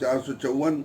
2454,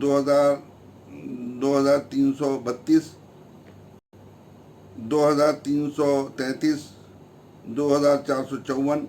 2332, 2333, 2454,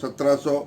1700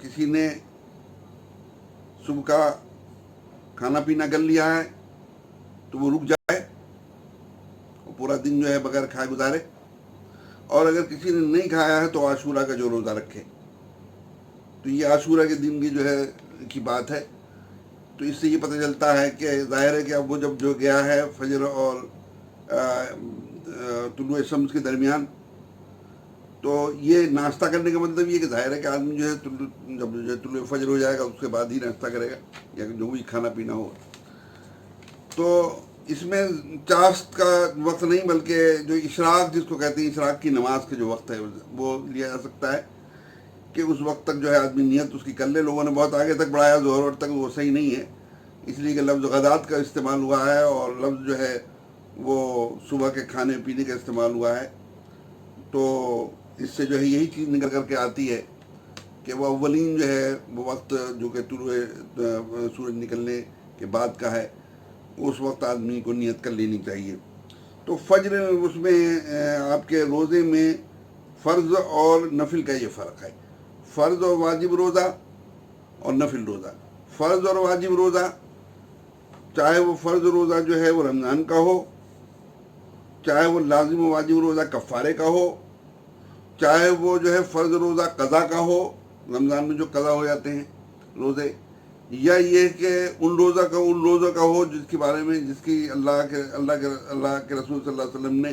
کسی نے صبح کا کھانا پینا کر لیا ہے تو وہ رک جائے اور پورا دن جو ہے بغیر کھائے گزارے، اور اگر کسی نے نہیں کھایا ہے تو عاشورہ کا جو روزہ رکھے۔ تو یہ عاشورہ کے دن کی جو ہے کی بات ہے۔ تو اس سے یہ پتہ چلتا ہے کہ ظاہر ہے کہ اب وہ جب جو گیا ہے فجر اور طلوع شمس کے درمیان، تو یہ ناشتہ کرنے کا مطلب یہ کہ ظاہر ہے کہ آدمی جو ہے جب جو طلوع فجر ہو جائے گا اس کے بعد ہی ناشتہ کرے گا یا جو بھی کھانا پینا ہوگا۔ تو اس میں چاشت کا وقت نہیں بلکہ جو اشراق جس کو کہتے ہیں، اشراق کی نماز کا جو وقت ہے وہ لیا جا سکتا ہے کہ اس وقت تک جو ہے آدمی نیت اس کی کر لے۔ لوگوں نے بہت آگے تک بڑھایا ظہر تک، وہ صحیح نہیں ہے، اس لیے کہ لفظ غدات کا استعمال ہوا ہے اور لفظ جو ہے وہ صبح کے کھانے پینے کا استعمال ہوا ہے۔ تو اس سے جو ہے یہی چیز نکل کر کے آتی ہے کہ وہ اولین جو ہے وہ وقت جو کہ طلوع سورج نکلنے کے بعد کا ہے، اس وقت آدمی کو نیت کر لینی چاہیے۔ تو فجر اس میں آپ کے روزے میں فرض اور نفل کا یہ فرق ہے، فرض اور واجب روزہ اور نفل روزہ۔ فرض اور واجب روزہ، چاہے وہ فرض روزہ جو ہے وہ رمضان کا ہو، چاہے وہ لازم و واجب روزہ کفارے کا ہو، چاہے وہ جو ہے فرض روزہ قضا کا ہو، رمضان میں جو قضا ہو جاتے ہیں روزے، یا یہ کہ ان روزہ کا ہو جس کے بارے میں جس کی اللہ کے رسول صلی اللہ علیہ وسلم نے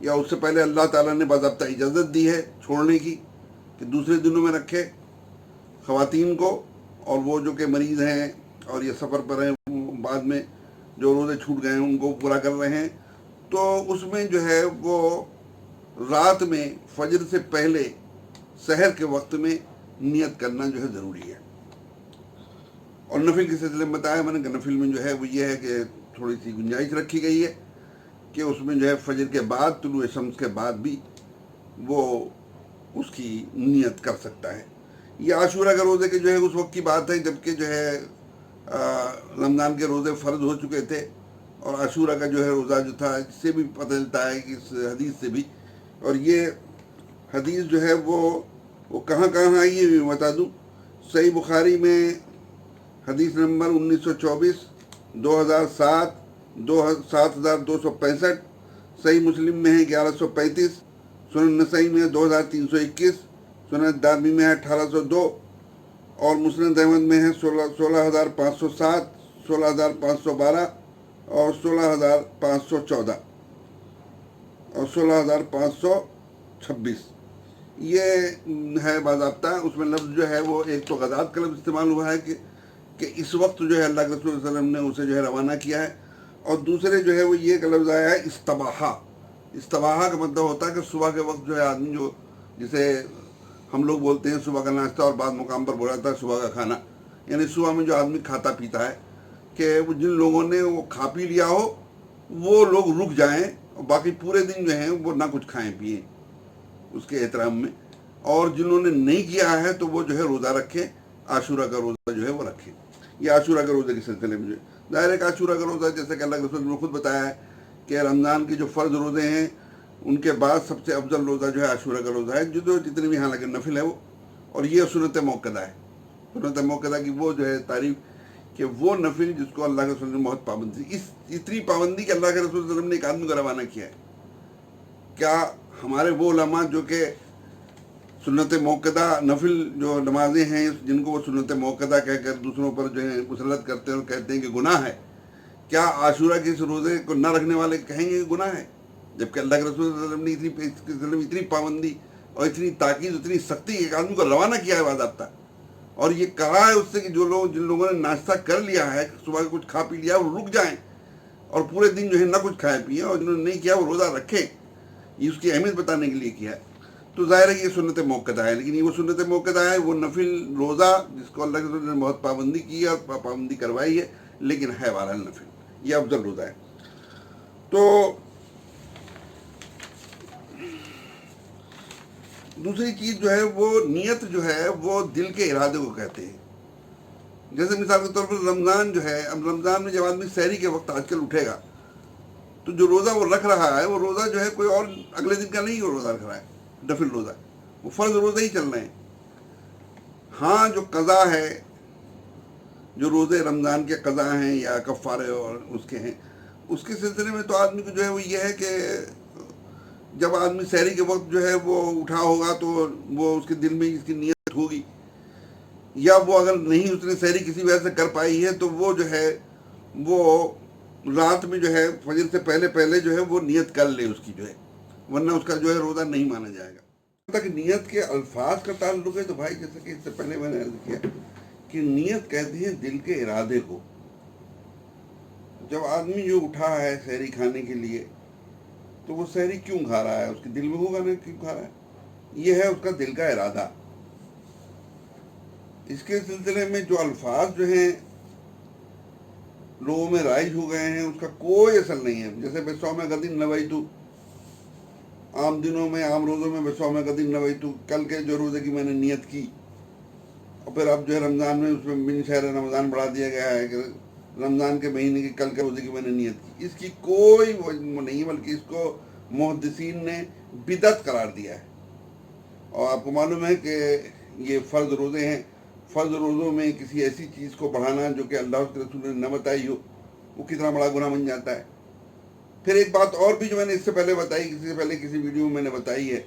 یا اس سے پہلے اللہ تعالیٰ نے باضابطہ اجازت دی ہے چھوڑنے کی کہ دوسرے دنوں میں رکھے خواتین کو، اور وہ جو کہ مریض ہیں اور یہ سفر پر ہیں بعد میں جو روزے چھوٹ گئے ہیں ان کو پورا کر رہے ہیں، تو اس میں جو ہے وہ رات میں فجر سے پہلے سحر کے وقت میں نیت کرنا جو ہے ضروری ہے۔ اور نفل کے سلسلے میں بتایا میں نے کہ نفل میں جو ہے وہ یہ ہے کہ تھوڑی سی گنجائش رکھی گئی ہے کہ اس میں جو ہے فجر کے بعد طلوع شمس کے بعد بھی وہ اس کی نیت کر سکتا ہے۔ یہ عاشورہ کے روزے کے جو ہے اس وقت کی بات ہے جبکہ جو ہے رمضان کے روزے فرض ہو چکے تھے، اور عاشورہ کا جو ہے روزہ جو تھا اس سے بھی پتہ چلتا ہے کہ اس حدیث سے بھی، اور یہ حدیث جو ہے وہ کہاں آئی ہے میں بتا دوں۔ صحیح بخاری میں حدیث نمبر 1924، 2007، 7265، صحیح مسلم میں ہے 1135، سنن نسائی میں ہے 2321، سنن دارمی میں ہے 1802، اور مسند احمد میں ہے 16507، 16512 اور 16514 اور 16526۔ یہ ہے باضابطہ۔ اس میں لفظ جو ہے وہ ایک تو غدات کا لفظ استعمال ہوا ہے کہ اس وقت جو ہے اللہ کے رسول صلی اللہ علیہ وسلم نے اسے جو ہے روانہ کیا ہے، اور دوسرے جو ہے وہ یہ کہ لفظ آیا ہے استباحہ۔ استباحہ کا مطلب ہوتا ہے کہ صبح کے وقت جو ہے آدمی جو جسے ہم لوگ بولتے ہیں صبح کا ناشتہ، اور بعض مقام پر بولا جاتا ہے صبح کا کھانا، یعنی صبح میں جو آدمی کھاتا پیتا ہے، کہ جن لوگوں نے وہ کھا پی لیا ہو وہ لوگ رک جائیں اور باقی پورے دن جو ہیں وہ نہ کچھ کھائیں پئیں اس کے احترام میں، اور جنہوں نے نہیں کیا ہے تو وہ جو ہے روزہ رکھیں، عاشورہ کا روزہ جو ہے وہ رکھیں۔ یہ عاشورہ کے روزے کے سلسلے میں جو ہے ظاہر ہے کہ عاشورہ کا روزہ جیسے کہ اللہ کے رسول نے خود بتایا ہے کہ رمضان کے جو فرض روزے ہیں ان کے بعد سب سے افضل روزہ جو ہے عاشورہ کا روزہ ہے، جتنے بھی حالانکہ نفل ہے وہ، اور یہ سنت موقدہ ہے۔ سنت موقدہ کی وہ جو ہے تعریف کہ وہ نفل جس کو اللہ کے رسول نے بہت پابندی، اتنی پابندی کہ اللہ کے رسول صلی اللہ علیہ وسلم نے ایک آدمی کو روانہ کیا ہے۔ کیا ہمارے وہ علماء جو کہ سنت موقدہ نفل جو نمازیں ہیں جن کو وہ سنت موقدہ کہہ کر دوسروں پر جو ہے مسلط کرتے ہیں اور کہتے ہیں کہ گناہ ہے، کیا عاشورہ کے اس روزے کو نہ رکھنے والے کہیں گے کہ گناہ ہے؟ جبکہ اللہ کے رسول صلی اللہ علیہ وسلم نے اتنی پابندی اور اتنی تاکید، اتنی سختی ایک آدمی کو روانہ کیا ہے باضابطہ، اور یہ کہا ہے اس سے کہ جن لوگوں نے ناشتہ کر لیا ہے، صبح کچھ کھا پی لیا، وہ رک جائیں اور پورے دن جو ہے نہ کچھ کھائے پیئیں، اور جنہوں نے نہیں کیا وہ روزہ رکھیں۔ یہ اس کی اہمیت بتانے کے لیے کیا ہے۔ تو ظاہر ہے کہ یہ سنت موقدہ ہے، لیکن یہ وہ سنت موقدہ ہے، وہ نفل روزہ جس کو اللہ کے رسول نے بہت پابندی کی ہے اور پابندی کروائی ہے، لیکن ہے بہرحال نفل، یہ افضل روزہ ہے۔ تو دوسری چیز جو ہے وہ نیت جو ہے وہ دل کے ارادے کو کہتے ہیں۔ جیسے مثال کے طور پر رمضان جو ہے، اب رمضان میں جب آدمی سحری کے وقت آج کل اٹھے گا تو جو روزہ وہ رکھ رہا ہے وہ روزہ جو ہے کوئی اور اگلے دن کا نہیں وہ روزہ رکھ رہا ہے، نفل روزہ، وہ فرض روزہ ہی چل رہے ہیں۔ ہاں جو قضا ہے، جو روزے رمضان کے قضا ہیں یا کفارے اور اس کے ہیں، اس کے سلسلے میں تو آدمی کو جو ہے وہ یہ ہے کہ جب آدمی سحری کے وقت جو ہے وہ اٹھا ہوگا تو وہ اس کے دل میں اس کی نیت ہوگی، یا وہ اگر نہیں اس نے سحری کسی وجہ سے کر پائی ہے تو وہ جو ہے وہ رات میں جو ہے فجر سے پہلے پہلے جو ہے وہ نیت کر لے اس کی جو ہے، ورنہ اس کا جو ہے روزہ نہیں مانا جائے گا۔ تک نیت کے الفاظ کا تعلق ہے تو بھائی جیسے کہ اس سے پہلے میں نے عرض کیا کہ نیت کہتے ہیں دل کے ارادے کو۔ جب آدمی جو اٹھا ہے سحری کھانے کے لیے تو وہ سحری کیوں کھا رہا ہے، اس کے دل میں ہوگا نا کیوں کھا رہا ہے، یہ ہے اس کا دل کا ارادہ۔ اس کے سلسلے میں جو الفاظ جو ہیں لوگوں میں رائج ہو گئے ہیں اس کا کوئی اثر نہیں ہے۔ جیسے بصوم غد نویتو، عام دنوں میں عام روزوں میں بصوم غد نویتو، کل کے جو روزے کی میں نے نیت کی، اور پھر اب جو ہے رمضان میں اس میں من شہر رمضان بڑھا دیا گیا ہے کہ رمضان کے مہینے کی کل کے روزے کی میں نے نیت کی۔ اس کی کوئی وہ نہیں، بلکہ اس کو محدثین نے بدعت قرار دیا ہے۔ اور آپ کو معلوم ہے کہ یہ فرض روزے ہیں، فرض روزوں میں کسی ایسی چیز کو بڑھانا جو کہ اللہ اس کے رسول نے نہ بتائی ہو، وہ کتنا بڑا گناہ بن جاتا ہے۔ پھر ایک بات اور بھی جو میں نے اس سے پہلے بتائی، کسی سے پہلے کسی ویڈیو میں میں نے بتائی ہے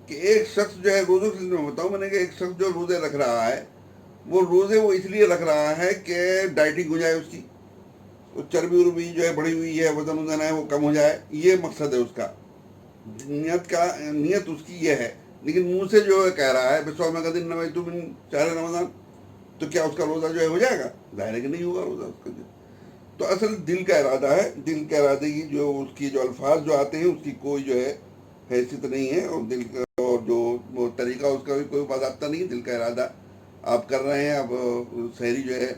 کہ ایک شخص جو ہے روزوں کے میں بتاؤں میں نے کہ ایک شخص جو روزے رکھ رہا ہے وہ روزے وہ اس لیے رکھ رہا ہے کہ ڈائٹنگ ہو جائے، اس کی وہ چربی وربی جو ہے بڑھی ہوئی ہے، وزن وزن ہے وہ کم ہو جائے، یہ مقصد ہے اس کا، نیت اس کی یہ ہے۔ لیکن منہ سے جو ہے کہہ رہا ہے بصوم غد نویتو من شہر رمضان، تو کیا اس کا روزہ جو ہے ہو جائے گا؟ ظاہر ہے کہ نہیں ہوگا روزہ اس کا جو۔ تو اصل دل کا ارادہ ہے، دل کے ارادے کی جو اس کی جو الفاظ جو آتے ہیں اس کی کوئی جو ہے حیثیت نہیں ہے، اور دل کا اور جو وہ طریقہ اس کا بھی کوئی باضابطہ نہیں ہے۔ دل کا ارادہ آپ کر رہے ہیں، اب سحری جو ہے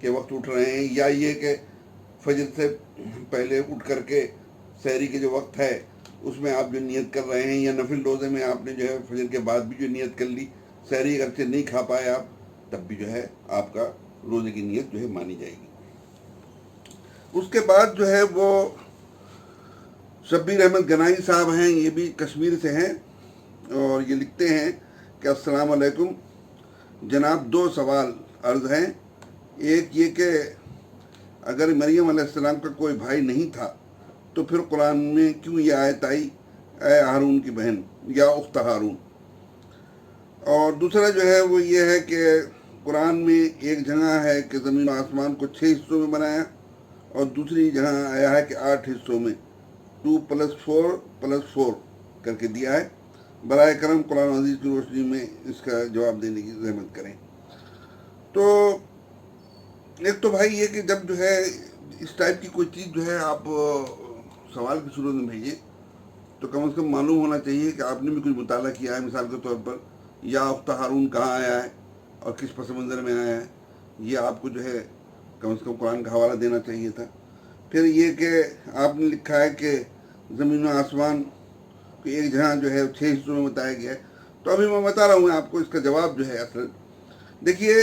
کہ وقت اٹھ رہے ہیں، یا یہ کہ فجر سے پہلے اٹھ کر کے سحری کے جو وقت ہے اس میں آپ جو نیت کر رہے ہیں، یا نفل روزے میں آپ نے جو ہے فجر کے بعد بھی جو نیت کر لی، سحری اگرچہ نہیں کھا پائے آپ، تب بھی جو ہے آپ کا روزے کی نیت جو ہے مانی جائے گی۔ اس کے بعد جو ہے وہ شبیر احمد گنائی صاحب ہیں، یہ بھی کشمیر سے ہیں، اور یہ لکھتے ہیں کہ السلام علیکم جناب، 2 سوال عرض ہیں۔ ایک یہ کہ اگر مریم علیہ السلام کا کوئی بھائی نہیں تھا تو پھر قرآن میں کیوں یہ آیت آئی اے ہارون کی بہن یا اخت ہارون؟ اور دوسرا جو ہے وہ یہ ہے کہ قرآن میں ایک جگہ ہے کہ زمین و آسمان کو 6 حصوں میں بنایا، اور دوسری جگہ آیا ہے کہ 8 حصوں میں 2+4+4 کر کے دیا ہے۔ برائے کرم قرآن عزیز کی روشنی میں اس کا جواب دینے کی زحمت کریں۔ تو ایک تو بھائی یہ کہ جب جو ہے اس ٹائپ کی کوئی چیز جو ہے آپ سوال کی صورت میں بھیجیں تو کم از کم معلوم ہونا چاہیے کہ آپ نے بھی کچھ مطالعہ کیا ہے۔ مثال کے طور پر یا اخت ہارون کہاں آیا ہے اور کس پس منظر میں آیا ہے، یہ آپ کو جو ہے کم از کم قرآن کا حوالہ دینا چاہیے تھا۔ پھر یہ کہ آپ نے لکھا ہے کہ زمین و آسمان کو ایک جہاں جو ہے 6 حصوں میں بتایا گیا ہے، تو ابھی میں بتا رہا ہوں آپ کو اس کا جواب جو ہے۔ اصل دیکھیے،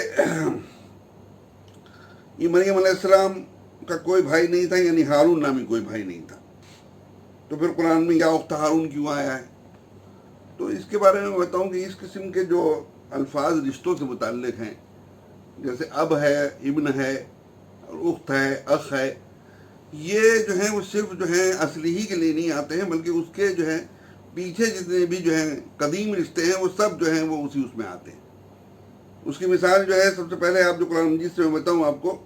یہ مریم علیہ السلام کا کوئی بھائی نہیں تھا، یعنی ہارون نامی کوئی بھائی نہیں تھا، تو پھر قرآن میں یا اخت ہارون کیوں آیا ہے؟ تو اس کے بارے میں بتاؤں کہ اس قسم کے جو الفاظ رشتوں سے متعلق ہیں، جیسے اب ہے، ابن ہے، اخت ہے، اخ ہے، یہ جو ہیں وہ صرف جو ہیں اصلی ہی کے لیے نہیں آتے ہیں، بلکہ اس کے جو ہے پیچھے جتنے بھی جو ہیں قدیم رشتے ہیں وہ سب جو ہیں وہ اسی اس میں آتے ہیں۔ اس کی مثال جو ہے سب سے پہلے آپ جو قرآن مجید سے میں بتاؤں آپ کو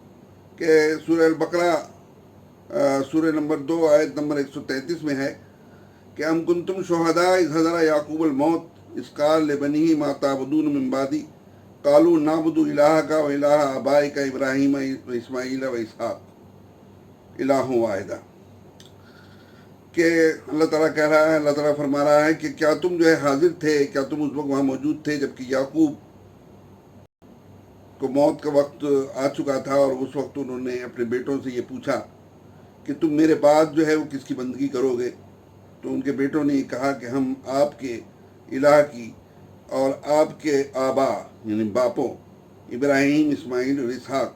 کہ سورہ البقرہ سورہ نمبر 2 آیت نمبر 133 میں ہے کہ ام کنتم شہداء اذ حضر یعقوب الموت اذ قال لبنیہ ما تعبدون من بعدی قالوا نعبد الہک و الہ آبائک ابراہیم و اسماعیل و اسحاق الہ واحدہ، کہ اللہ تعالیٰ کہہ رہا ہے، اللہ تعالیٰ فرما رہا ہے کہ کیا تم جو ہے حاضر تھے، کیا تم اس وقت وہاں موجود تھے جبکہ یعقوب کو موت کا وقت آ چکا تھا، اور اس وقت انہوں نے اپنے بیٹوں سے یہ پوچھا کہ تم میرے بعد جو ہے وہ کس کی بندگی کرو گے؟ تو ان کے بیٹوں نے یہ کہا کہ ہم آپ کے الہ کی اور آپ کے آبا یعنی باپوں ابراہیم، اسماعیل اور اسحاق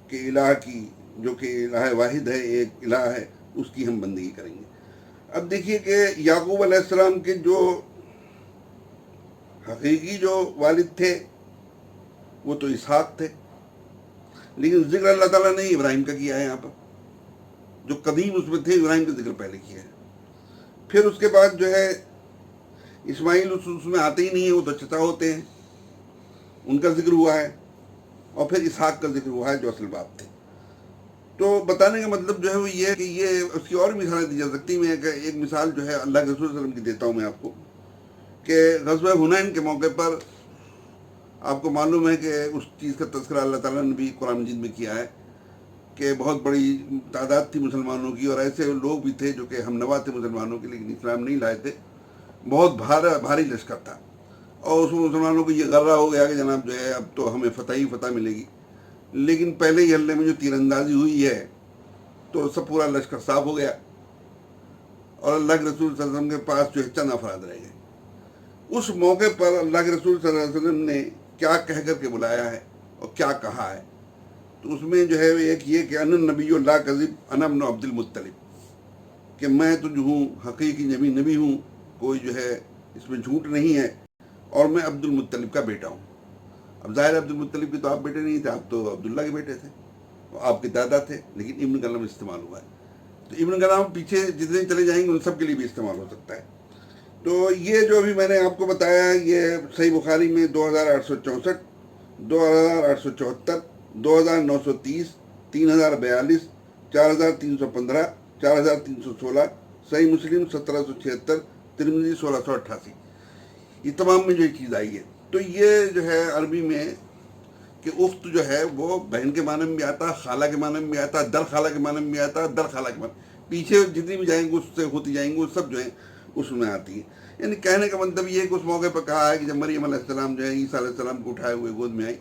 کے الہ کی، جو کہ الہ واحد ہے، ایک الہ ہے، اس کی ہم بندگی کریں گے۔ اب دیکھیے کہ یعقوب علیہ السلام کے جو حقیقی جو والد تھے وہ تو اسحاق تھے، لیکن ذکر اللہ تعالیٰ نے ابراہیم کا کیا ہے یہاں پر، جو قدیم اس میں تھے ابراہیم کا ذکر پہلے کیا ہے. پھر اس کے بعد جو ہے اسماعیل اس میں آتے ہی نہیں ہیں، وہ تو چچا ہوتے ہیں، ان کا ذکر ہوا ہے، اور پھر اسحاق کا ذکر ہوا ہے جو اصل باپ تھے. تو بتانے کا مطلب جو ہے وہ یہ ہے کہ یہ اس کی اور مثالیں دی جا سکتی ہیں. میں ایک مثال جو ہے اللہ کے رسول صلی اللہ علیہ وسلم کی دیتا ہوں میں آپ کو، کہ غزوہ حنین کے موقع پر آپ کو معلوم ہے کہ اس چیز کا تذکرہ اللہ تعالیٰ نے بھی قرآن مجید میں کیا ہے کہ بہت بڑی تعداد تھی مسلمانوں کی، اور ایسے لوگ بھی تھے جو کہ ہم نوا تھے مسلمانوں کے لیکن اسلام نہیں لائے تھے. بہت بھاری لشکر تھا، اور اس میں مسلمانوں کو یہ غرہ ہو گیا کہ جناب جو ہے اب تو ہمیں فتح ہی فتح ملے گی. لیکن پہلے ہی حملے میں جو تیر اندازی ہوئی ہے تو سب پورا لشکر صاف ہو گیا، اور اللہ کے رسول صلی اللہ علیہ وسلم کے پاس جو ہے چند افراد رہ گئے. اس موقع پر اللہ کے رسول صلی اللہ علیہ وسلم نے کیا کہہ کر کے بلایا ہے اور کیا کہا ہے؟ تو اس میں جو ہے ایک یہ کہ ان نبی لا کذب انا ابن عبد المطلب، کہ میں تو جو ہوں حقیقی نبی ہوں، کوئی جو ہے اس میں جھوٹ نہیں ہے، اور میں عبد المطلب کا بیٹا ہوں. اب ظاہر عبد المطلب کے تو آپ بیٹے نہیں تھے، آپ تو عبداللہ کے بیٹے تھے، آپ کے دادا تھے، لیکن ابن کا لفظ استعمال ہوا ہے. تو ابن کا نام پیچھے جتنے چلے جائیں گے ان سب کے لیے بھی استعمال ہو سکتا ہے. تو یہ جو ابھی میں نے آپ کو بتایا یہ صحیح بخاری میں 2864، 2874، 2930، 3042، 4315، 4316، صحیح مسلم 1776، ترمذی 1688، یہ تمام میں جو چیز آئی ہے. تو یہ جو ہے عربی میں کہ اخت جو ہے وہ بہن کے معنی میں بھی آتا، خالہ کے معنی میں بھی آتا، در خالہ کے معنی میں بھی آتا، در خالہ کے معنی پیچھے جتنی بھی جائیں گے اس سے ہوتی جائیں گے وہ سب جو ہے اس میں آتی ہے. یعنی کہنے کا مطلب یہ ہے کہ اس موقع پر کہا ہے کہ جب مریم علیہ السلام جو ہے عیسیٰ علیہ السلام کو اٹھائے ہوئے گود میں آئی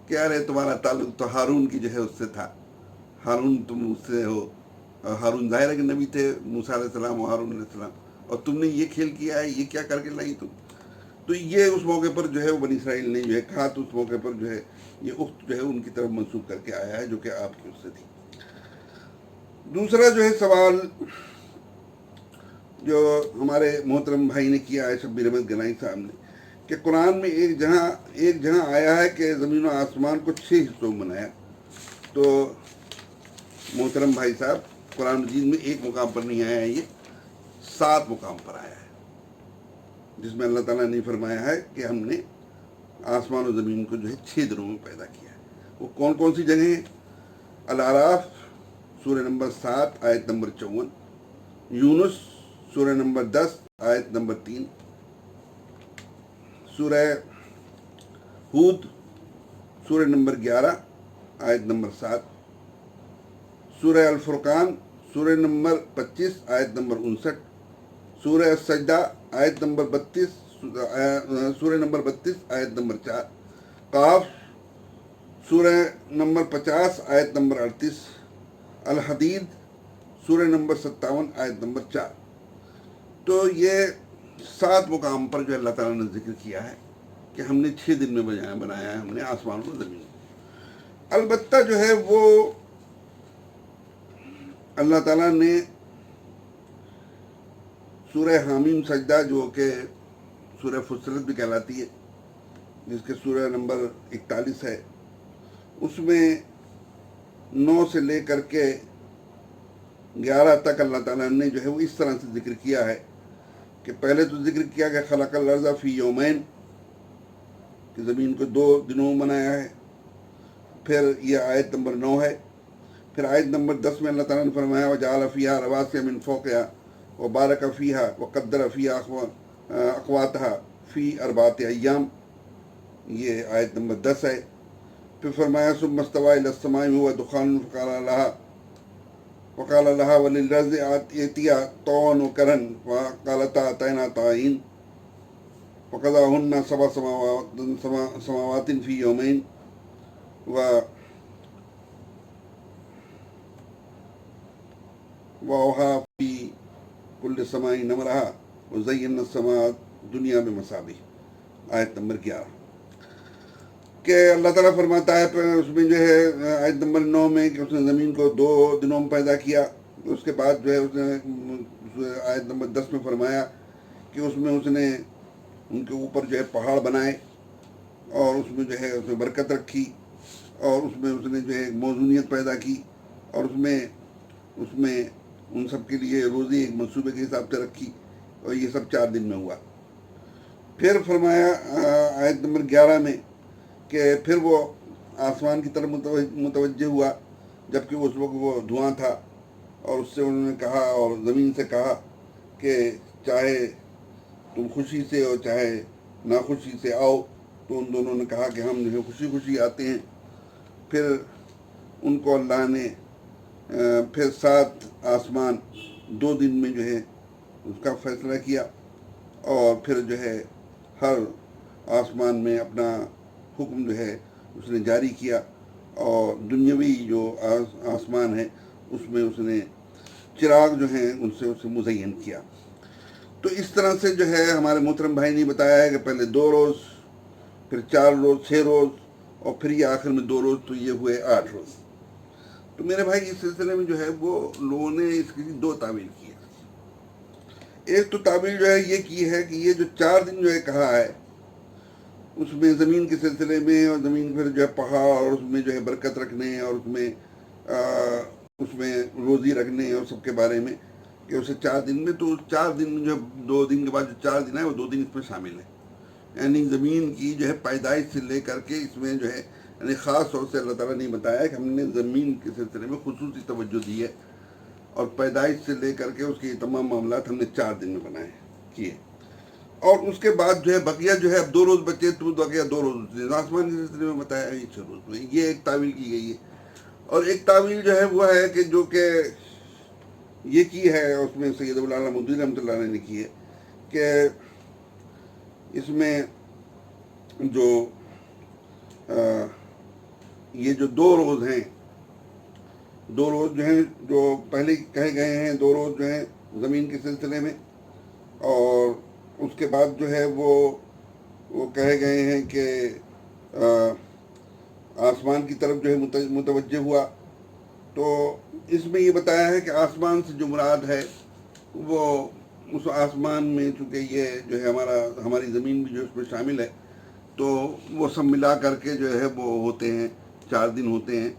کہ ارے تمہارا تعلق تو ہارون کی جو ہے اس سے تھا، ہارون تم اس سے ہو، ہارون ظاہر ہے کہ نبی تھے، موسیٰ علیہ السلام و ہارون علیہ السلام، اور تم نے یہ کھیل کیا ہے، یہ کیا کر کے لائی تم. تو یہ اس موقع پر جو ہے وہ بنی اسرائیل نے جو ہے کہا، تو اس موقع پر جو ہے یہ اخت جو ہے ان کی طرف منسوخ کر کے آیا ہے جو کہ آپ کی اس سے تھی. دوسرا جو ہے سوال جو ہمارے محترم بھائی نے کیا ہے شبیر احمد گنائی صاحب نے، کہ قرآن میں ایک جہاں آیا ہے کہ زمین و آسمان کو 6 حصوں میں بنایا. تو محترم بھائی صاحب قرآن مجید میں ایک مقام پر نہیں آیا ہے، یہ 7 مقام پر آیا ہے، جس میں اللہ تعالیٰ نے فرمایا ہے کہ ہم نے آسمان و زمین کو جو ہے 6 دنوں میں پیدا کیا ہے. وہ کون کون سی جگہیں ہیں؟ الاعراف سورہ نمبر 7 آیت نمبر 54، یونس سورہ نمبر 10 آیت نمبر 3، سورہ ہود سورہ نمبر 11 آیت نمبر 7، سورہ الفرقان سورہ نمبر 25 آیت نمبر 59، سورہ السجدہ آیت نمبر 32، سورہ نمبر 32 آیت نمبر 4، قاف سورہ نمبر 50 آیت نمبر 38، الحدید سورہ نمبر 57 آیت نمبر 4. تو یہ 7 مقام پر جو اللہ تعالیٰ نے ذکر کیا ہے کہ ہم نے 6 دن میں بنایا ہے ہم نے آسمان و زمین. البتہ جو ہے وہ اللہ تعالیٰ نے سورہ حامیم سجدہ جو کہ سورہ فصلت بھی کہلاتی ہے، جس کے سورہ نمبر 41 ہے، اس میں 9 سے لے کر کے 11 تک اللہ تعالیٰ نے جو ہے وہ اس طرح سے ذکر کیا ہے کہ پہلے تو ذکر کیا کہ خلق الارض فی یومین، کہ زمین کو 2 دنوں میں بنایا ہے. پھر یہ آیت نمبر 9 ہے. پھر آیت نمبر 10 میں اللہ تعالیٰ نے فرمایا وجعل فیہا رواسیا من فوقہا وبارک فیہا وقدر فیہا اقواتہا فی 4 ایام، یہ آیت نمبر 10 ہے. پھر فرمایا ثم استوى الی السماء وهو دخان فقال لها وللارض ائتیا طوعا وكرها فقالتا اتینا طائعین وقضاهن 7 سماوات فی یومین وأوحى في كل سماء أمرها وزينا السماء الدنيا بمصابيح، آیت نمبر 11. کہ اللہ تعالیٰ فرماتا ہے اس میں جو ہے آیت نمبر 9 میں کہ اس نے زمین کو 2 دنوں میں پیدا کیا. اس کے بعد جو ہے اس نے آیت نمبر 10 میں فرمایا کہ اس میں اس نے ان کے اوپر جو ہے پہاڑ بنائے، اور اس میں جو ہے اس میں برکت رکھی، اور اس میں اس نے جو ہے موزونیت پیدا کی، اور اس میں ان سب کے لیے روزی ایک منصوبے کے حساب سے رکھی، اور یہ سب 4 دن میں ہوا۔ پھر فرمایا آیت نمبر 11 میں کہ پھر وہ آسمان کی طرف متوجہ ہوا، جبکہ اس وقت وہ دھواں تھا، اور اس سے انہوں نے کہا، اور زمین سے کہا کہ چاہے تم خوشی سے اور چاہے ناخوشی سے آؤ۔ تو ان دونوں نے کہا کہ ہم جو ہے خوشی خوشی آتے ہیں۔ پھر ان کو اللہ نے پھر 7 آسمان 2 دن میں جو ہے اس کا فیصلہ کیا، اور پھر جو ہے ہر آسمان میں اپنا حکم جو ہے اس نے جاری کیا، اور دنیاوی جو آسمان ہے اس میں اس نے چراغ جو ہیں ان سے اسے مزین کیا۔ تو اس طرح سے جو ہے ہمارے محترم بھائی نے بتایا ہے کہ پہلے 2 روز، پھر 4 روز، 6 روز، اور پھر یہ آخر میں 2 روز، تو یہ ہوئے 8 روز۔ تو میرے بھائی اس سلسلے میں جو ہے وہ لوگوں نے اس کی 2 تعویل کی ہے۔ ایک تو تعویل جو ہے یہ کی ہے کہ یہ جو 4 دن جو ہے کہا ہے، اس میں زمین کے سلسلے میں، اور زمین پھر جو ہے پہاڑ، اور اس میں جو ہے برکت رکھنے، اور اس میں روزی رکھنے اور سب کے بارے میں، کہ اسے 4 دن میں، تو 4 دن جو 2 دن کے بعد جو 4 دن ہے وہ 2 دن اس میں شامل ہیں۔ یعنی زمین کی جو ہے پیدائش سے لے کر کے اس میں جو ہے یعنی خاص طور سے اللہ تعالیٰ نے بتایا کہ ہم نے زمین کے سلسلے میں خصوصی توجہ دی ہے، اور پیدائش سے لے کر کے اس کے تمام معاملات ہم نے 4 دن میں بنائے کیے۔ اور اس کے بعد جو ہے بقیہ جو ہے اب 2 روز بچے، تو بقیہ 2 روز آسمان کے سلسلے میں بتایا ہے، یہ 6 روز میں۔ یہ ایک تعویل کی گئی ہے۔ اور ایک تعویل جو ہے وہ ہے کہ جو کہ یہ کی ہے، اس میں سید ابوالعالیٰ مودودی رحمۃ اللہ علیہ نے کی ہے، کہ اس میں جو یہ جو 2 روز ہیں، 2 روز جو ہیں جو پہلے کہے گئے ہیں، 2 روز جو ہیں زمین کے سلسلے میں، اور اس کے بعد جو ہے وہ کہے گئے ہیں کہ آسمان کی طرف جو ہے متوجہ ہوا۔ تو اس میں یہ بتایا ہے کہ آسمان سے جو مراد ہے وہ اس آسمان میں، چونکہ یہ جو ہے ہماری زمین بھی جو اس میں شامل ہے، تو وہ سب ملا کر کے جو ہے وہ ہوتے ہیں 4 دن ہوتے ہیں،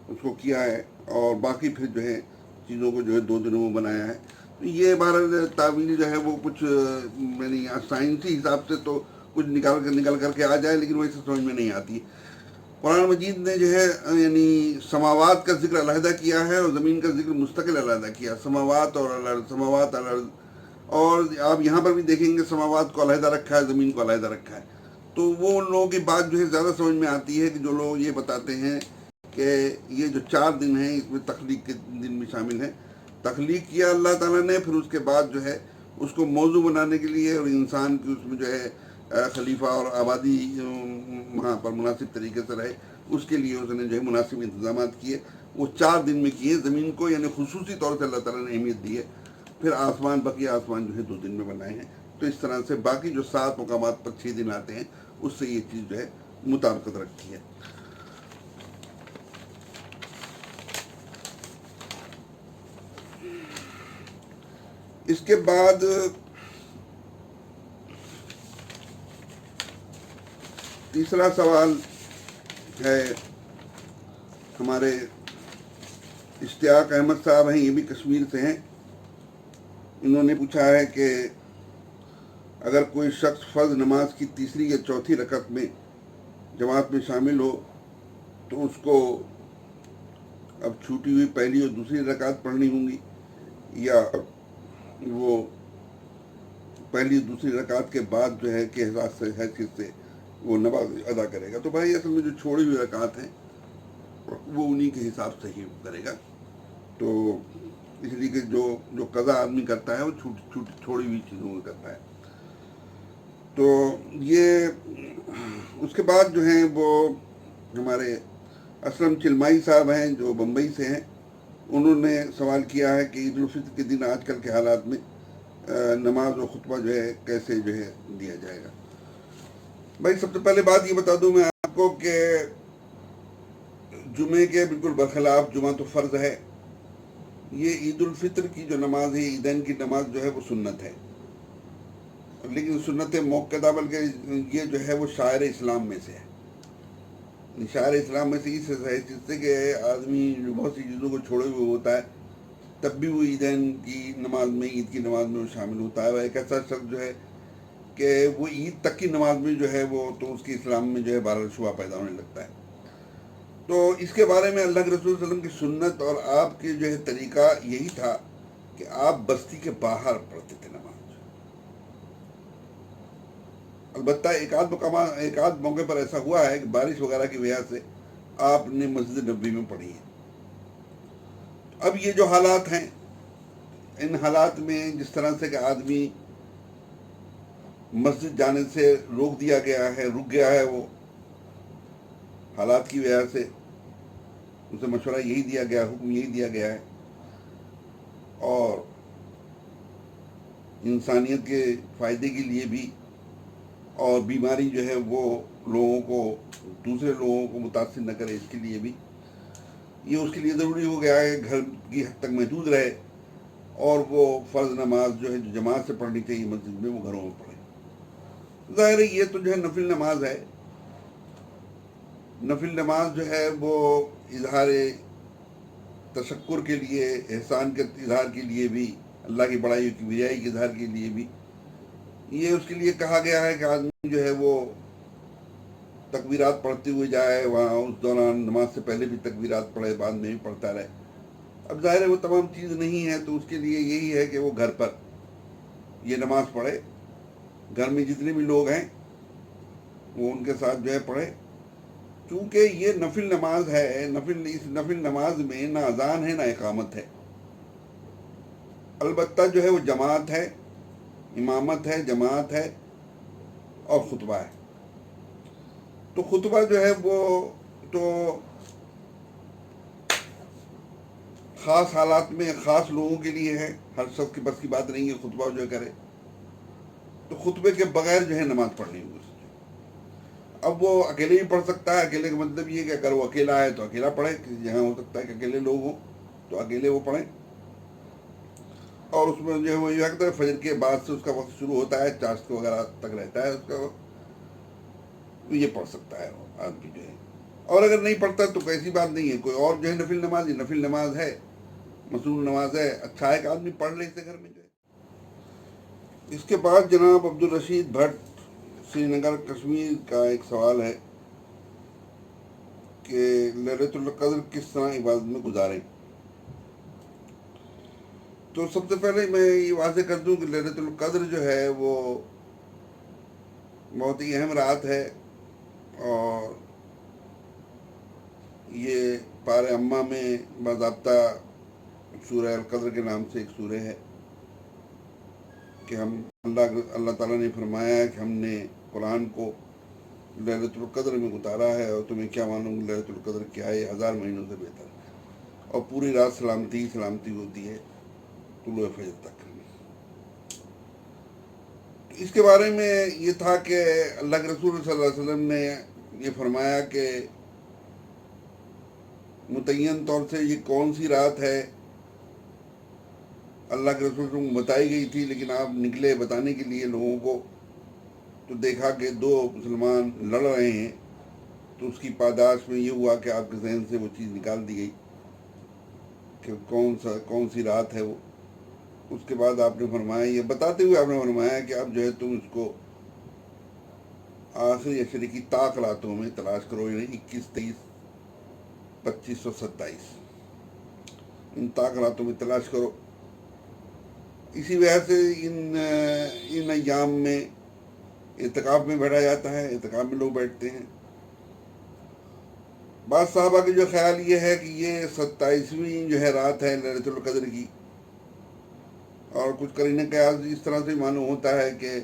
اس کو کیا ہے، اور باقی پھر جو ہے چیزوں کو جو ہے 2 دنوں میں بنایا ہے۔ یہ ہمارا تعویل جو ہے وہ کچھ یعنی سائنسی حساب سے تو کچھ نکل کر کے آ جائے، لیکن وہ اسے سمجھ میں نہیں آتی۔ قرآن مجید نے جو ہے یعنی سماوات کا ذکر علیحدہ کیا ہے، اور زمین کا ذکر مستقل علیحدہ کیا، سماوات اور الارض، سماوات الارض۔ اور آپ یہاں پر بھی دیکھیں گے سماوات کو علیحدہ رکھا ہے، زمین کو علیحدہ رکھا ہے۔ تو وہ ان لوگوں کی بات جو ہے زیادہ سمجھ میں آتی ہے کہ جو لوگ یہ بتاتے ہیں کہ یہ جو 4 دن ہیں اس میں تخلیق کے دن بھی شامل ہیں۔ تخلیق کیا اللہ تعالیٰ نے، پھر اس کے بعد جو ہے اس کو موضوع بنانے کے لیے، اور انسان کی اس میں جو ہے خلیفہ اور آبادی وہاں پر مناسب طریقے سے رہے، اس کے لیے اس نے جو ہے مناسب انتظامات کیے، وہ 4 دن میں کیے زمین کو، یعنی خصوصی طور سے اللہ تعالیٰ نے اہمیت دی ہے۔ پھر بقیہ آسمان جو ہے 2 دن میں بنائے ہیں۔ تو اس طرح سے باقی جو 7 مقامات پر 6 دن آتے ہیں، اس سے یہ چیز جو ہے مطابقت رکھتی ہے۔ اس کے بعد تیسرا سوال ہے، ہمارے اشتیاق احمد صاحب ہیں، یہ بھی کشمیر سے ہیں۔ انہوں نے پوچھا ہے کہ اگر کوئی شخص فرض نماز کی تیسری یا چوتھی رکعت میں جماعت میں شامل ہو، تو اس کو اب چھوٹی ہوئی پہلی اور دوسری رکعت پڑھنی ہوں گی، یا وہ پہلی اور دوسری رکعت کے بعد جو ہے کہ حیثیت سے وہ نماز ادا کرے گا؟ تو بھائی اصل میں جو چھوڑی ہوئی رکعت ہیں وہ انہی کے حساب سے ہی کرے گا۔ تو اس لیے کہ جو قضا آدمی کرتا ہے وہ چھوڑی ہوئی چیزوں میں کرتا ہے۔ تو یہ اس کے بعد جو ہیں وہ ہمارے اسلم چلمائی صاحب ہیں جو بمبئی سے ہیں، انہوں نے سوال کیا ہے کہ عید الفطر کے دن آج کل کے حالات میں نماز و خطبہ جو ہے کیسے جو ہے دیا جائے گا؟ بھائی سب سے پہلے بات یہ بتا دوں میں آپ کو کہ جمعے کے بالکل برخلاف جمعہ تو فرض ہے۔ یہ عید الفطر کی جو نماز ہے، عیدین کی نماز جو ہے وہ سنت ہے، لیکن سنت موقدہ بلکہ یہ جو ہے وہ شاعر اسلام میں سے ہے. شاعر اسلام میں سے اس حیثیت سے کہ آدمی جو بہت سی چیزوں کو چھوڑے ہوئے ہوتا ہے تب بھی وہ عیدین کی نماز میں، عید کی نماز میں وہ شامل ہوتا ہے. وہ ایک ایسا شخص جو ہے کہ وہ عید تک کی نماز میں جو ہے وہ تو اس کی اسلام میں جو ہے بہرحال شبہ پیدا ہونے لگتا ہے. تو اس کے بارے میں اللہ کے رسول صلی اللہ علیہ وسلم کی سنت اور آپ کے جو ہے طریقہ یہی تھا کہ آپ بستی کے باہر پڑھتے تھے نماز. البتہ ایک آدھ موقع پر ایسا ہوا ہے کہ بارش وغیرہ کی وجہ سے آپ نے مسجد نبوی میں پڑھی ہے. اب یہ جو حالات ہیں، ان حالات میں جس طرح سے کہ آدمی مسجد جانے سے روک دیا گیا ہے، رک گیا ہے، وہ حالات کی وجہ سے اسے مشورہ یہی دیا گیا، حکم یہی دیا گیا ہے. اور انسانیت کے فائدے کے لیے بھی، اور بیماری جو ہے وہ دوسرے لوگوں کو متاثر نہ کرے، اس کے لیے بھی یہ اس کے لیے ضروری ہو گیا ہے گھر کی حد تک محدود رہے، اور وہ فرض نماز جو ہے جو جماعت سے پڑھنی چاہیے مسجد میں، وہ گھروں میں پڑھے. ظاہر ہے یہ تو جو ہے نفل نماز ہے. نفل نماز جو ہے وہ اظہار تشکر کے لیے، احسان کے اظہار کے لیے بھی، اللہ کی بڑائی کی بجائی کے اظہار کے لیے بھی یہ اس کے لیے کہا گیا ہے کہ آدمی جو ہے وہ تکبیرات پڑھتے ہوئے جائے وہاں، اس دوران نماز سے پہلے بھی تکبیرات پڑھے، بعد میں بھی پڑھتا رہے. اب ظاہر ہے وہ تمام چیز نہیں ہے، تو اس کے لیے یہی ہے کہ وہ گھر پر یہ نماز پڑھے، گھر میں جتنے بھی لوگ ہیں وہ ان کے ساتھ جو ہے پڑھے. چونکہ یہ نفل نماز ہے، اس نفل نماز میں نہ اذان ہے نہ اقامت ہے. البتہ جو ہے وہ جماعت ہے، امامت ہے، جماعت ہے اور خطبہ ہے. تو خطبہ جو ہے وہ تو خاص حالات میں خاص لوگوں کے لیے ہے، ہر شخص کی بس کی بات نہیں ہے خطبہ جو کرے. تو خطبے کے بغیر جو ہے نماز پڑھنی ہوگی. اب وہ اکیلے بھی پڑھ سکتا ہے. اکیلے کا مطلب یہ کہ اگر وہ اکیلا ہے تو اکیلا پڑھے، جہاں ہو سکتا ہے کہ اکیلے لوگ ہوں تو اکیلے وہ پڑھیں. اور اس میں جو ہے وہ یہ ہے فجر کے بعد سے اس کا وقت شروع ہوتا ہے، چاشت وغیرہ تک رہتا ہے اس کا وقت، یہ پڑھ سکتا ہے وہ آدمی جو ہے. اور اگر نہیں پڑھتا تو ایسی بات نہیں ہے، کوئی اور جو ہے نفل نماز، یہ نفل نماز ہے، مصنون نماز ہے، اچھا ہے کہ آدمی پڑھ لے اسے گھر میں جو ہے. اس کے بعد جناب عبدالرشید بھٹ سری نگر کشمیر کا ایک سوال ہے کہ لیلۃ القدر کس طرح عبادت میں گزاریں. تو سب سے پہلے میں یہ واضح کر دوں کہ لیلۃ القدر جو ہے وہ بہت ہی اہم رات ہے، اور یہ پارہ امہ میں باضابطہ سورہ القدر کے نام سے ایک سورہ ہے کہ اللہ تعالیٰ نے فرمایا ہے کہ ہم نے قرآن کو لیلۃ القدر میں اتارا ہے، اور تمہیں کیا معلوم لیلۃ القدر کیا ہے، 1000 مہینوں سے بہتر ہے، اور پوری رات سلامتی ہوتی ہے طلوع فجر تک. اس کے بارے میں یہ تھا کہ اللہ کے رسول صلی اللہ علیہ وسلم نے یہ فرمایا کہ متعین طور سے یہ کون سی رات ہے اللہ کے رسول کو بتائی گئی تھی، لیکن آپ نکلے بتانے کے لیے لوگوں کو، تو دیکھا کہ 2 مسلمان لڑ رہے ہیں. تو اس کی پاداش میں یہ ہوا کہ آپ کے ذہن سے وہ چیز نکال دی گئی کہ کون سی رات ہے وہ. اس کے بعد آپ نے فرمایا، یہ بتاتے ہوئے آپ نے فرمایا کہ اب جو ہے تم اس کو آخری عشرے کی طاق راتوں میں تلاش کرو، یعنی 21، 23، 25 اور 27 ان طاق راتوں میں تلاش کرو. اسی وجہ سے ان ایام میں اعتکاف میں بیٹھا جاتا ہے، اعتکاف میں لوگ بیٹھتے ہیں. بعض صحابہ کے جو خیال یہ ہے کہ یہ 27ویں جو ہے رات ہے لیلۃ القدر کی، اور کچھ قرینہ قیاس اس طرح سے معلوم ہوتا ہے کہ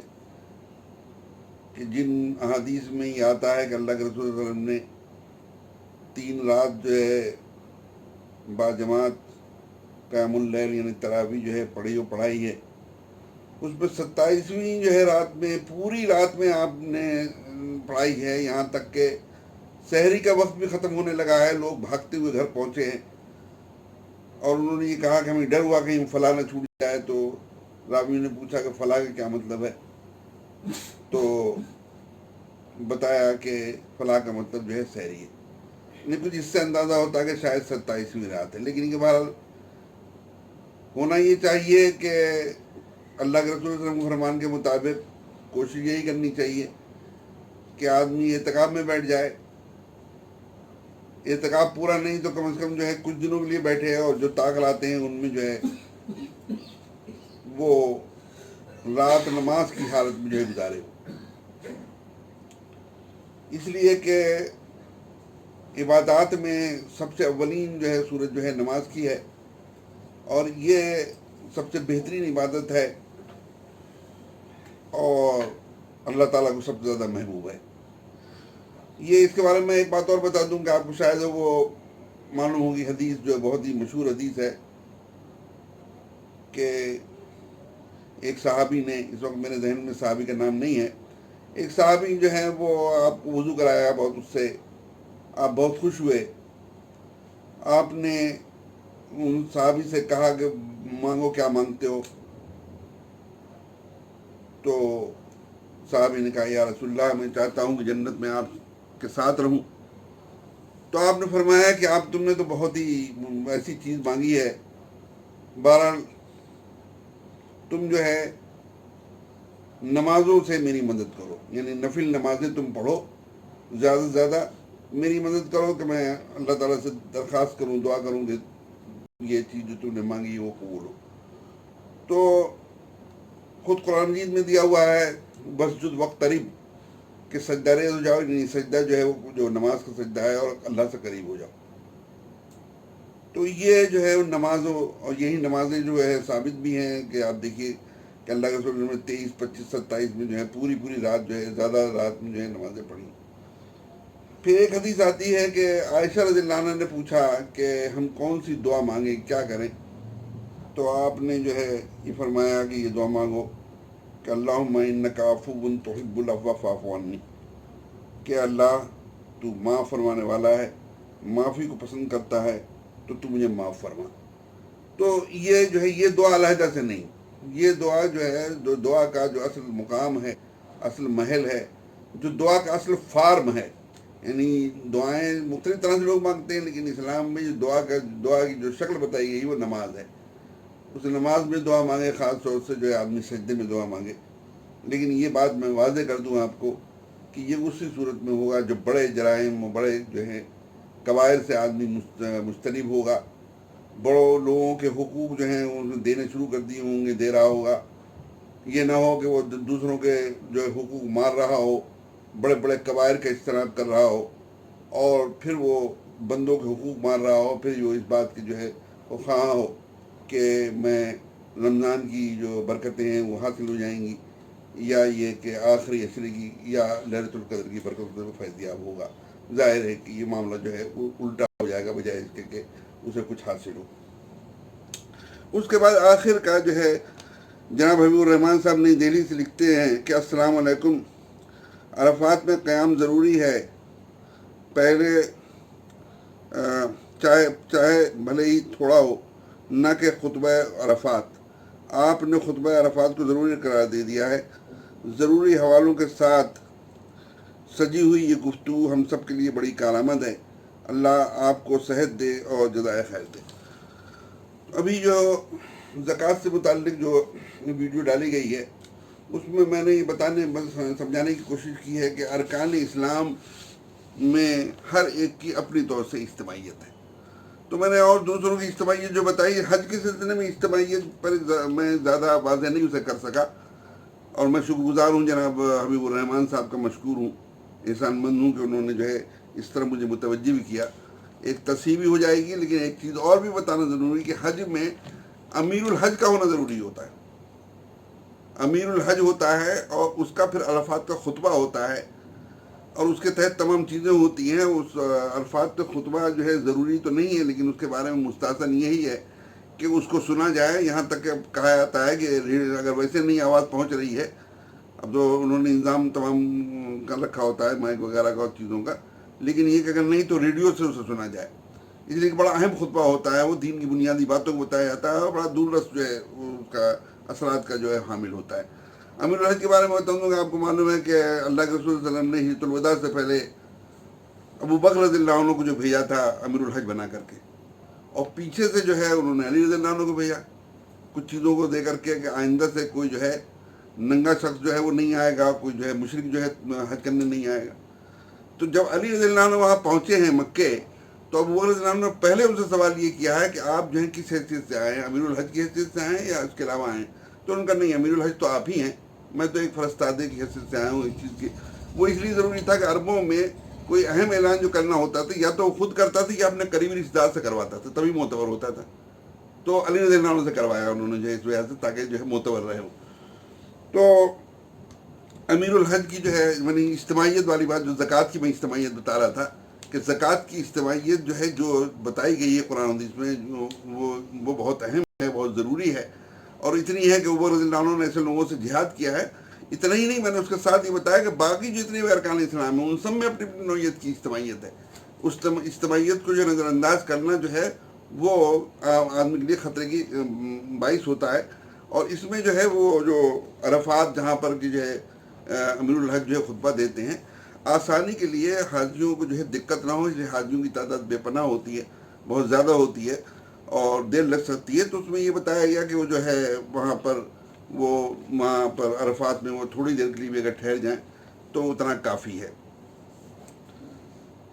جن احادیث میں یہ آتا ہے کہ اللہ کے رسول صلی اللہ علیہ وسلم نے 3 رات جو ہے باجماعت قیام اللیل یعنی تراویح جو ہے پڑھائی ہے، اس میں 27ویں جو ہے رات میں پوری رات میں آپ نے پڑھائی ہے، یہاں تک کہ سحری کا وقت بھی ختم ہونے لگا ہے، لوگ بھاگتے ہوئے گھر پہنچے ہیں، اور انہوں نے یہ کہا کہ ہمیں ڈر ہوا کہیں فلاں نہ چھوٹ جائے. تو راوی نے پوچھا کہ فلاں کا کیا مطلب ہے؟ تو بتایا کہ فلاں کا مطلب جو ہے سحری ہے. نہیں کچھ اس سے اندازہ ہوتا ہے کہ شاید 27ویں رات ہے، لیکن یہ بہرحال ہونا یہ چاہیے کہ اللہ کے رسول صلی اللہ علیہ وسلم کے فرمان کے مطابق کوشش یہی کرنی چاہیے کہ آدمی اعتکاف میں بیٹھ جائے. اعتکاف پورا نہیں تو کم از کم جو ہے کچھ دنوں کے لیے بیٹھے اور جو طاقت آتے ہیں ان میں جو ہے وہ رات نماز کی حالت میں جو ہے گزارے. اس لیے کہ عبادات میں سب سے اولین جو ہے صورت جو ہے نماز کی ہے، اور یہ سب سے بہترین عبادت ہے اور اللہ تعالیٰ کو سب سے زیادہ محبوب ہے. یہ اس کے بارے میں ایک بات اور بتا دوں کہ آپ کو شاید وہ معلوم ہوگی، حدیث جو ہے بہت ہی مشہور حدیث ہے کہ ایک صحابی نے، اس وقت میرے ذہن میں صحابی کا نام نہیں ہے، ایک صحابی جو ہے وہ آپ کو وضو کرایا بہت، اس سے آپ بہت خوش ہوئے. آپ نے ان صحابی سے کہا کہ مانگو کیا مانگتے ہو. تو صحابی نے کہا یا رسول اللہ میں چاہتا ہوں کہ جنت میں آپ کے ساتھ رہوں. تو آپ نے فرمایا کہ آپ تم نے تو بہت ہی ایسی چیز مانگی ہے، بہرحال تم جو ہے نمازوں سے میری مدد کرو، یعنی نفل نمازیں تم پڑھو زیادہ سے زیادہ، میری مدد کرو کہ میں اللہ تعالیٰ سے درخواست کروں، دعا کروں کہ یہ چیز جو تم نے مانگی وہ قبول ہو. تو خود قرآن مجید میں دیا ہوا ہے بسجد وقت قریب کہ سجدہ ریز ہو جاؤ، یعنی سجدہ جو ہے وہ جو نماز کا سجدہ ہے، اور اللہ سے قریب ہو جاؤ. تو یہ جو ہے نمازوں، اور یہی نمازیں جو ہے ثابت بھی ہیں کہ آپ دیکھیے کہ اللہ کے رسول نے 23، 25، 27 میں جو ہے پوری رات جو ہے زیادہ رات میں جو ہے نمازیں پڑھی. پھر ایک حدیث آتی ہے کہ عائشہ رضی اللہ عنہ نے پوچھا کہ ہم کون سی دعا مانگیں، کیا کریں. تو آپ نے جو ہے یہ فرمایا کہ یہ دعا مانگو کہ اللہم انکا عفو تحب العفو فاعف عنی، کہ اللہ تو معاف فرمانے والا ہے، معافی کو پسند کرتا ہے، تو مجھے معاف فرما. تو یہ جو ہے یہ دعا علیحدہ سے نہیں، یہ دعا جو ہے جو دعا کا جو اصل مقام ہے، اصل محل ہے، جو دعا کا اصل فارم ہے. یعنی دعائیں مختلف طرح سے لوگ مانگتے ہیں، لیکن اسلام میں جو دعا کی جو شکل بتائی گئی وہ نماز ہے. اس نماز میں دعا مانگے، خاص طور سے جو ہے آدمی سجدے میں دعا مانگے. لیکن یہ بات میں واضح کر دوں آپ کو کہ یہ اسی صورت میں ہوگا جو بڑے جرائم و بڑے جو ہیں کبائر سے آدمی مجتنب ہوگا، بڑوں لوگوں کے حقوق جو ہیں وہ دینے شروع کر دیے ہوں گے، دے رہا ہوگا. یہ نہ ہو کہ وہ دوسروں کے جو ہے حقوق مار رہا ہو، بڑے بڑے کبائر کا اجتناب کر رہا ہو، اور پھر وہ بندوں کے حقوق مار رہا ہو، پھر جو اس بات کی جو ہے وہ خواہاں ہو کہ میں رمضان کی جو برکتیں ہیں وہ حاصل ہو جائیں گی، یا یہ کہ آخری عشرے کی یا للیلۃ القدر کی برکت سے وہ فیض یاب ہوگا. ظاہر ہے کہ یہ معاملہ جو ہے وہ الٹا ہو جائے گا بجائے اس کے کہ اسے کچھ حاصل ہو. اس کے بعد آخر کا جو ہے جناب حبیب الرحمان صاحب نئی دہلی سے لکھتے ہیں کہ السلام علیکم، عرفات میں قیام ضروری ہے. پہلے چاہے بھلے ہی تھوڑا ہو، نہ کہ خطبہ عرفات. آپ نے خطبہ عرفات کو ضروری قرار دے دیا ہے. ضروری حوالوں کے ساتھ سجی ہوئی یہ گفتگو ہم سب کے لیے بڑی کارآمد ہے. اللہ آپ کو صحت دے اور جزائے خیر دے. ابھی جو زکوٰۃ سے متعلق جو ویڈیو ڈالی گئی ہے اس میں میں نے یہ سمجھانے کی کوشش کی ہے کہ ارکان اسلام میں ہر ایک کی اپنی طور سے اجتماعیت ہے. تو میں نے اور دوسروں کی اجتماعیت جو بتائی، حج کے سلسلے میں اجتماعیت پر میں زیادہ واضح نہیں اسے کر سکا، اور میں شکر گزار ہوں جناب حبیب الرحمان صاحب کا، مشکور ہوں، احسان مند ہوں کہ انہوں نے جو ہے اس طرح مجھے متوجہ بھی کیا. ایک تصحیح بھی ہو جائے گی، لیکن ایک چیز اور بھی بتانا ضروری کہ حج میں امیر الحج کا ہونا ضروری ہوتا ہے. امیر الحج ہوتا ہے اور اس کا پھر عرفات کا خطبہ ہوتا ہے، اور اس کے تحت تمام چیزیں ہوتی ہیں. اس عرفات کا خطبہ جو ہے ضروری تو نہیں ہے، لیکن اس کے بارے میں مستحسن یہی ہے کہ اس کو سنا جائے. یہاں تک کہ کہا جاتا ہے کہ اگر ویسے نہیں آواز پہنچ رہی ہے، اب تو انہوں نے انتظام تمام کر رکھا ہوتا ہے مائک وغیرہ کا اور چیزوں کا، لیکن یہ کہ اگر نہیں تو ریڈیو سے اسے سنا جائے. اس لیے کہ بڑا اہم خطبہ ہوتا ہے، وہ دین کی بنیادی باتوں کو بتایا جاتا ہے، اور بڑا دور رس جو ہے اس کا اثرات کا جو ہے حامل ہوتا ہے. امیر الحج کے بارے میں بتاؤں گا. آپ کو معلوم ہے کہ اللہ کے رسول صلی اللہ علیہ وسلم نے حجۃ الوداع سے پہلے ابو بکر رضی اللہ عنہ کو جو بھیجا تھا امیر الحج بنا کر کے, اور پیچھے سے جو ہے انہوں نے علی رضی اللہ عنہ کو بھیجا کچھ چیزوں کو دے کر کے کہ آئندہ سے کوئی جو ہے ننگا شخص جو ہے وہ نہیں آئے گا, کوئی جو ہے مشرک جو ہے حج کرنے نہیں آئے گا. تو جب علی رضی اللہ عنہ وہاں پہنچے ہیں مکے, تو ابو بکر رضی اللہ عنہ نے پہلے ان سے سوال یہ کیا ہے کہ آپ جو ہیں کس حیثیت سے آئے ہیں, امیر الحج کی حیثیت سے آئے ہیں یا اس کے علاوہ آئے ہیں؟ تو ان کا نہیں, امیر الحج تو آپ ہی ہیں, میں تو ایک فرستادے کی حیثیت سے آیا ہوں اس چیز کی. وہ اس لیے ضروری تھا کہ عربوں میں کوئی اہم اعلان جو کرنا ہوتا تھا یا تو وہ خود کرتا تھا یا اپنے قریبی رشتے دار سے کرواتا تھا, تبھی معتبر ہوتا تھا. تو علی رضی اللہ عنہ سے کروایا انہوں نے جو ہے اس وجہ سے تاکہ جو ہے معتبر رہے ہو. تو امیر الحج کی جو ہے یعنی اجتماعیت والی بات, جو زکوٰۃ کی میں اجتماعیت بتا رہا تھا کہ زکوٰۃ کی اجتماعیت جو ہے جو بتائی گئی ہے قرآن حدیث میں, وہ بہت اہم ہے, بہت ضروری ہے. اور اتنی ہے کہ عمر رضی اللہ عنہ نے ایسے لوگوں سے جہاد کیا ہے. اتنا ہی نہیں, میں نے اس کے ساتھ یہ بتایا کہ باقی جتنے بھی ارکان اسلام ہیں ان سب میں اپنی اپنی نوعیت کی اجتماعیت ہے. اس اجتماعیت کو جو نظر انداز کرنا جو ہے وہ آدمی کے لیے خطرے کی باعث ہوتا ہے. اور اس میں جو ہے وہ جو عرفات جہاں پر کہ جو ہے امیر الحج جو ہے خطبہ دیتے ہیں, آسانی کے لیے حاجیوں کو جو ہے دقت نہ ہو, اس لیے حاجیوں کی تعداد بے پناہ ہوتی ہے, بہت زیادہ ہوتی ہے اور دیر لگ سکتی ہے. تو اس میں یہ بتایا گیا کہ وہ جو ہے وہاں پر عرفات میں وہ تھوڑی دیر کے لیے بھی اگر ٹھہر جائیں تو اتنا کافی ہے.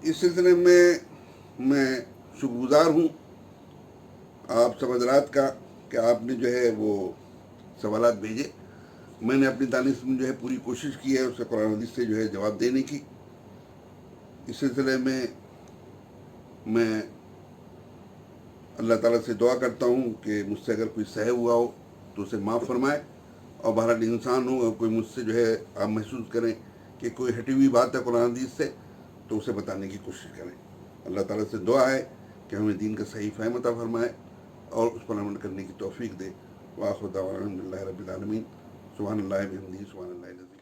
اس سلسلے میں شکر گزار ہوں آپ سب حضرات کا کہ آپ نے جو ہے وہ سوالات بھیجے. میں نے اپنی دانش میں جو ہے پوری کوشش کی ہے اسے قرآن حدیث سے جو ہے جواب دینے کی. اس سلسلے میں اللہ تعالیٰ سے دعا کرتا ہوں کہ مجھ سے اگر کوئی سہو ہوا ہو تو اسے معاف فرمائے, اور بہرحال انسان ہو, کوئی مجھ سے جو ہے آپ محسوس کریں کہ کوئی ہٹی ہوئی بات ہے قرآن حدیث سے تو اسے بتانے کی کوشش کریں. اللہ تعالیٰ سے دعا ہے کہ ہمیں دین کا صحیح فہم عطا فرمائے اور اس پر عمل کرنے کی توفیق دے. وآخر دعوانا الحمد للہ رب العالمین. سبحان اللہ بحمدہ, سبحان اللہ العظیم.